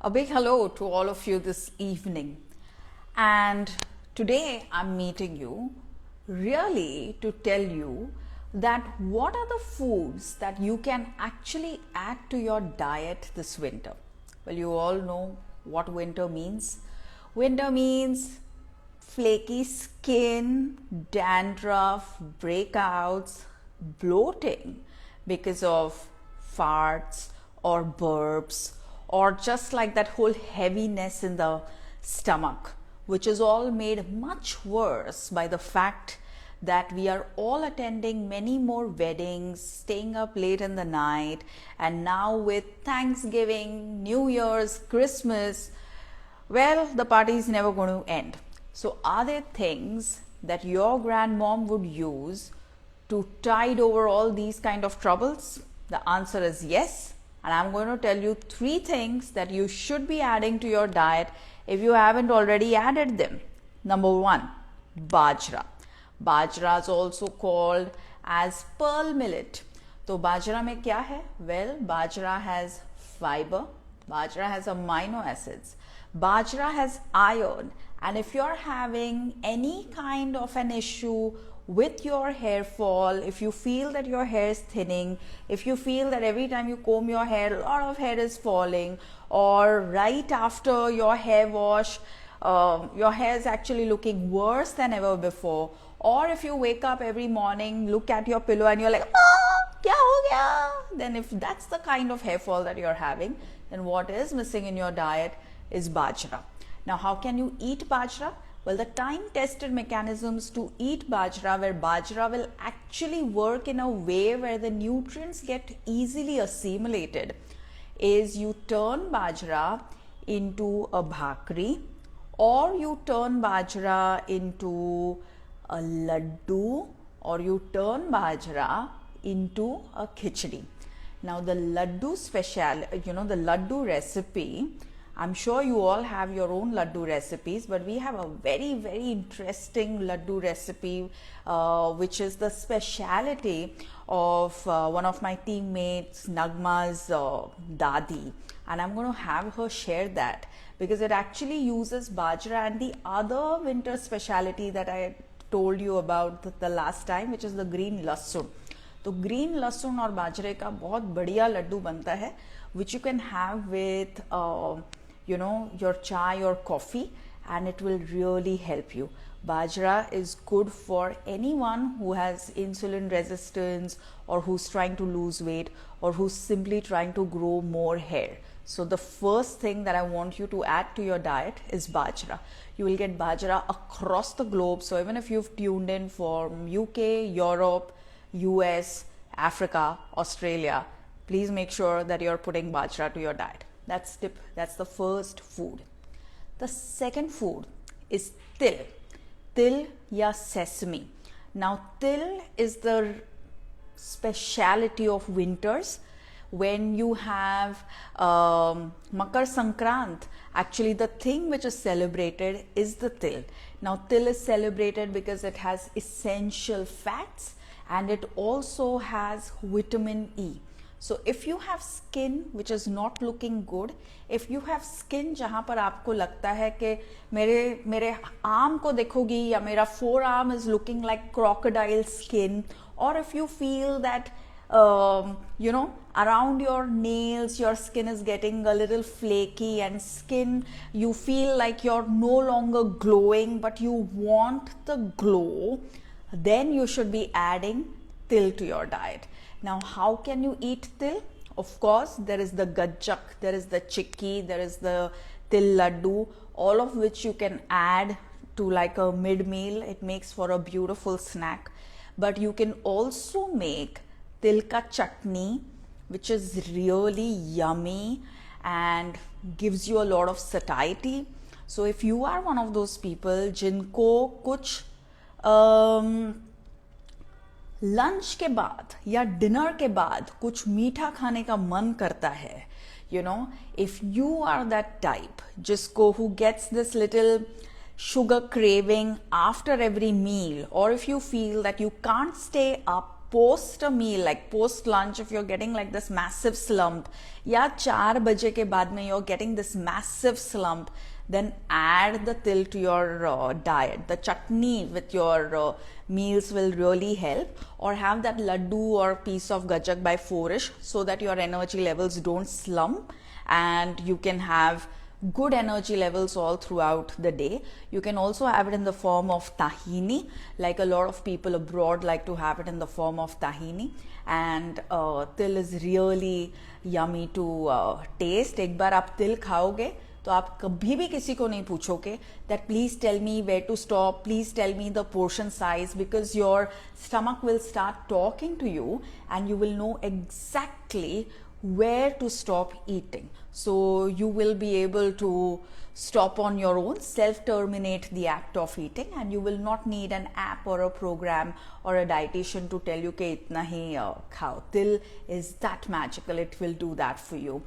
A big hello to all of you this evening. And today I'm meeting you really to tell you that what are the foods that you can actually add to your diet this winter. Well, you all know what winter means. Winter means flaky skin, dandruff, breakouts, bloating because of farts or burps, or just like that whole heaviness in the stomach, which is all made much worse by the fact that we are all attending many more weddings, staying up late in the night, and now with Thanksgiving, New Year's, Christmas, well, the party is never going to end. So are there things that your grandmom would use to tide over all these kind of troubles? The answer is yes. And I'm going to tell you 3 things that you should be adding to your diet if you haven't already added them. Number 1, Bajra. Bajra is also called as pearl millet. So Bajra mein kya hai? Well, Bajra has fiber, Bajra has amino acids, Bajra has iron, and if you're having any kind of an issue with your hair fall, if you feel that your hair is thinning, if you feel that every time you comb your hair, a lot of hair is falling, or right after your hair wash, your hair is actually looking worse than ever before, or if you wake up every morning, look at your pillow and you're like, kya ho gaya? Then if that's the kind of hair fall that you're having, then what is missing in your diet is Bajra. Now, how can you eat Bajra? Well, the time-tested mechanisms to eat Bajra, where Bajra will actually work in a way where the nutrients get easily assimilated, is you turn Bajra into a bhakri, or you turn Bajra into a ladoo, or you turn Bajra into a khichdi. Now, the ladoo the ladoo recipe, I'm sure you all have your own ladoo recipes, but we have a very, very interesting ladoo recipe, which is the speciality of one of my teammates, Nagma's dadi. And I'm going to have her share that because it actually uses Bajra and the other winter speciality that I told you about the last time, which is the green lasun. तो green लहसुन और बाजरे का बहुत बढ़िया लड्डू बनता है, which you can have with your chai or coffee, and it will really help you. Bajra is good for anyone who has insulin resistance, or who's trying to lose weight, or who's simply trying to grow more hair. So the first thing that I want you to add to your diet is Bajra. You will get Bajra across the globe. So even if you've tuned in from UK, Europe, US, Africa, Australia, please make sure that you're putting Bajra to your diet. That's the first food. The second food is til. Til ya sesame. Now, til is the speciality of winters. When you have Makar Sankrant, actually the thing which is celebrated is the til. Now, til is celebrated because it has essential fats and it also has vitamin E. So if you have skin which is not looking good, if you have skin जहाँ पर आपको लगता है कि मेरे arm को देखोगी या मेरा forearm is looking like crocodile skin, or if you feel that around your nails your skin is getting a little flaky and you feel like you're no longer glowing but you want the glow, then you should be adding til to your diet. Now, how can you eat til? Of course, there is the gajak, there is the chiki, there is the til ladoo, all of which you can add to like a mid-meal. It makes for a beautiful snack. But you can also make til ka chutney, which is really yummy and gives you a lot of satiety. So if you are one of those people जिनको कुछ lunch के बाद या dinner के बाद कुछ मीठा खाने का मन करता है, if you are that type who gets this little sugar craving after every meal, or if you feel that you can't stay up post a meal, like post lunch, if you're getting like this massive slump, या 4 बजे के बाद में you're getting this massive slump, then add the til to your diet. The chutney with your meals will really help, or have that ladoo or piece of gajak by 4ish so that your energy levels don't slump and you can have good energy levels all throughout the day. You can also have it in the form of tahini, like a lot of people abroad like to have it in the form of tahini, and til is really yummy to taste. एक बार आप तिल खाओगे तो आप कभी भी किसी को नहीं पूछोगे that please tell me where to stop, please tell me the portion size, because your stomach will start talking to you and you will know exactly where to stop eating. So you will be able to stop on your own, self-terminate the act of eating, and you will not need an app or a program or a dietitian to tell you कि इतना ही खाओ. Til is that magical, it will do that for you.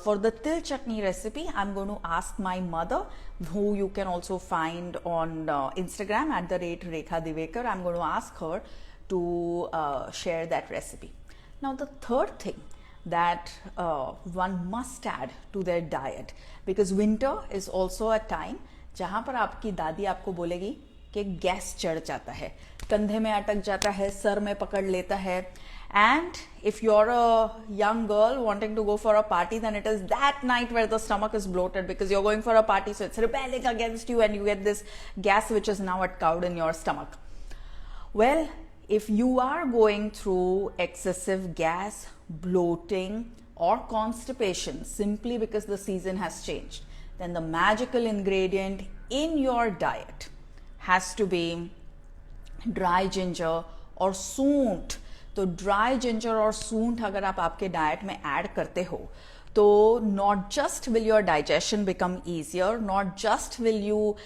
For the til chutney recipe, I'm going to ask my mother, who you can also find on Instagram at @Rekha Divekar. I'm going to ask her to share that recipe. Now the third thing that one must add to their diet, because winter is also a time जहाँ पर आपकी दादी आपको बोलेगी कि gas चढ़ जाता है, कंधे में अटक जाता है, सर में पकड़ लेता है, and if you're a young girl wanting to go for a party, then it is that night where the stomach is bloated because you're going for a party, so it's rebelling against you and you get this gas which is now cowed in your stomach. Well, if you are going through excessive gas, bloating or constipation simply because the season has changed, then the magical ingredient in your diet has to be dry ginger or soonth. तो dry ginger और सूंठ अगर आप आपके diet में add करते हो तो not just will your digestion become easier, not just will you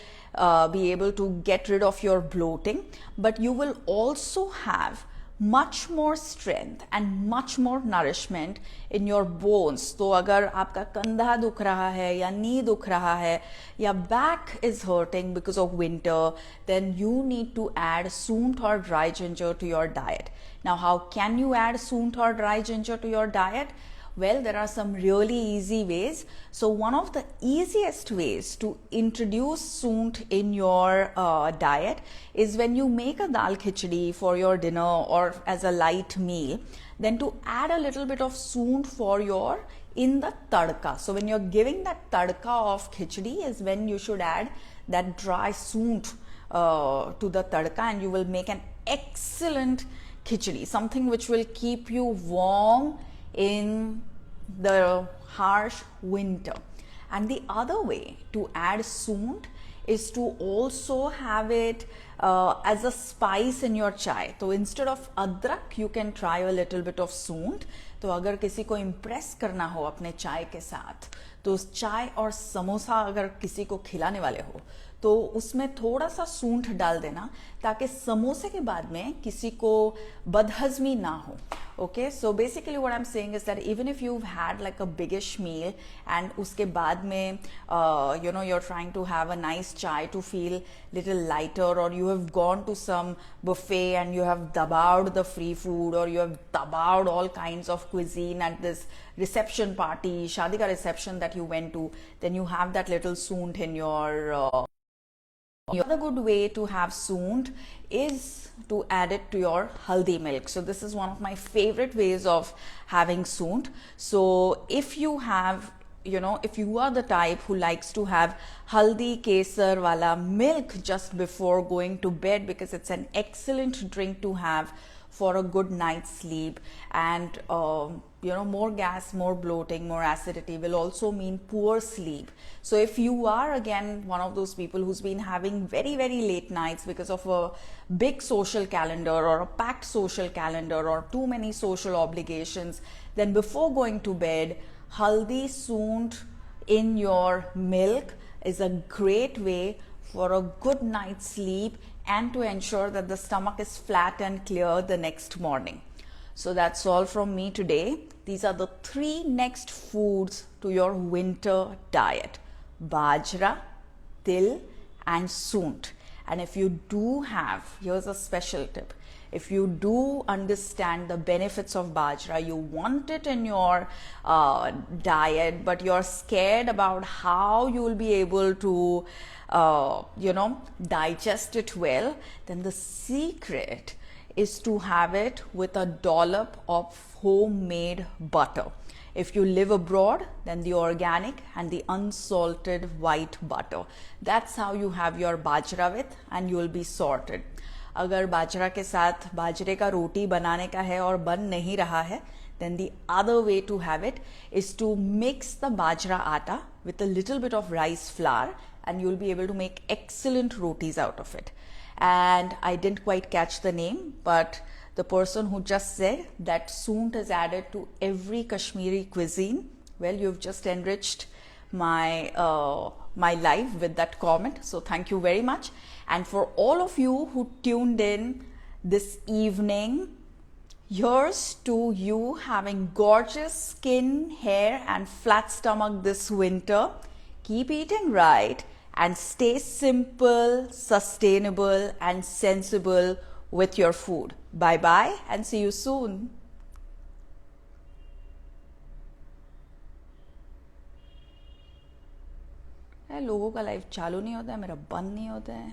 be able to get rid of your bloating, but you will also have much more strength and much more nourishment in your bones. तो अगर आपका कंधा दुख रहा है या नी दुख रहा है या back is hurting because of winter, then you need to add soonth or dry ginger to your diet. Now, how can you add soonth or dry ginger to your diet? Well, there are some really easy ways. So one of the easiest ways to introduce soonth in your diet is when you make a dal khichdi for your dinner or as a light meal, then to add a little bit of soonth for your in the tadka. So when you're giving that tadka of khichdi is when you should add that dry soonth to the tadka, and you will make an excellent khichdi, something which will keep you warm in the harsh winter. And the other way to add soonth is to also have it as a spice in your chai. So instead of adrak, you can try a little bit of soonth. तो अगर किसी को impress करना हो अपने चाय के साथ, तो चाय और समोसा अगर किसी को खिलाने वाले हो तो उसमें थोड़ा सा सूंठ डाल देना ताकि समोसे के बाद में किसी को बदहजमी ना हो. Okay, so basically what I'm saying is that even if you've had like a biggish meal and उसके बाद में you're trying to have a nice chai to feel little lighter, or you have gone to some buffet and you have dabawed the free food, or you have dabawed all kinds of cuisine at this reception party, शादी का reception that you went to, then you have that little soonth in your Another good way to have soonth is to add it to your haldi milk. So this is one of my favorite ways of having soonth. So if you have, if you are the type who likes to have haldi kesar wala milk just before going to bed, because it's an excellent drink to have for a good night's sleep, and more gas, more bloating, more acidity will also mean poor sleep. So if you are again one of those people who's been having very, very late nights because of a big social calendar or a packed social calendar or too many social obligations, then before going to bed, haldi soonth in your milk is a great way for a good night's sleep and to ensure that the stomach is flat and clear the next morning. So that's all from me today. These are the 3 next foods to your winter diet: Bajra, til and soonth. And if you do have, here's a special tip, if you do understand the benefits of bajra, you want it in your diet, but you're scared about how you will be able to digest it well, then the secret is to have it with a dollop of homemade butter. If you live abroad, then the organic and the unsalted white butter. That's how you have your bajra with, and you will be sorted. अगर बाजरा के साथ बाजरे का रोटी बनाने का है और बन नहीं रहा है, then the other way to have it is to mix the bajra atta with a little bit of rice flour, and you'll be able to make excellent rotis out of it. And I didn't quite catch the name, but the person who just said that Soonth is added to every Kashmiri cuisine, well, you've just enriched my my life with that comment. So thank you very much. And for all of you who tuned in this evening, here's to you having gorgeous skin, hair, and flat stomach this winter. Keep eating right and stay simple, sustainable, and sensible with your food. Bye bye and see you soon. लोगों का life चालू नहीं होता है, मेरा बंद नहीं होता है.